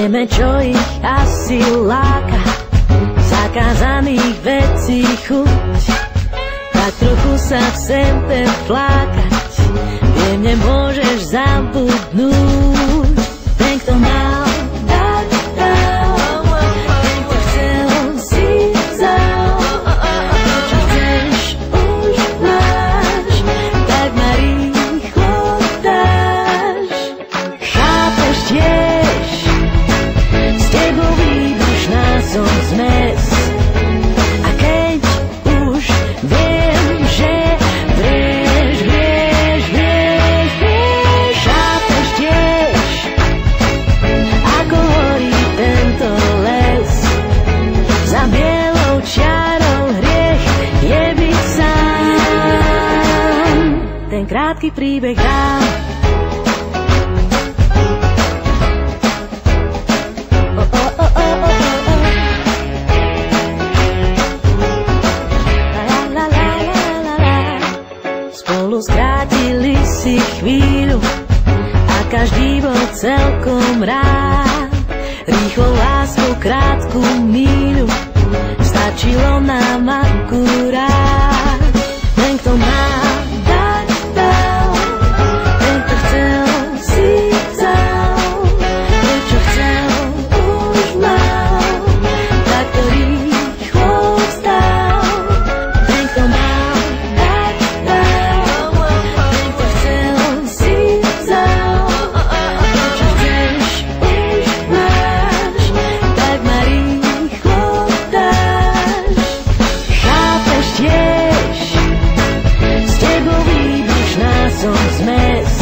Vieme, čo ich asi láka, zakázaných vecí chuť, tak trochu sa sem ten flákať, viem, nemôžeš zabudnúť. Ten, kto mal, tak dal, ten, kto chcel, si vzal, čo chceš, už máš, tak ma rýchlo dáš. Chápeš tiež, s tebou výbušná som zmes. A keď už viem, že vieš, chápeš tiež, ako horí tento les. Za bielou čiarou hriech je byť sám. Ten krátky príbeh dám. Spolu skrátili si chvíľu a každý bol celkom rád. Rýchlo lásku krátku míľu stačilo nám akurát. Ten, kto má, tak dal, ten, kto chcel, si vzal, ten, čo chcel, už mal, tak to rýchlo vzdal. Ten, kto mal, tak dal, ten, kto chcel, si vzal, ten, čo chceš, už máš, tak ma rýchlo dáš. Chápeš tiež, s tebou výbušná som zmes.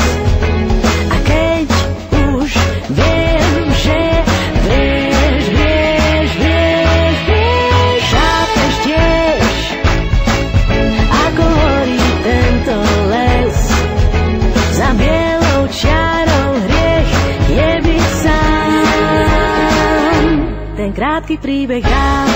A keď už viem, že vieš, chápeš tiež, ako horí tento les. Za bielou čiarou hriech je byť sám. Ten krátky príbeh dám.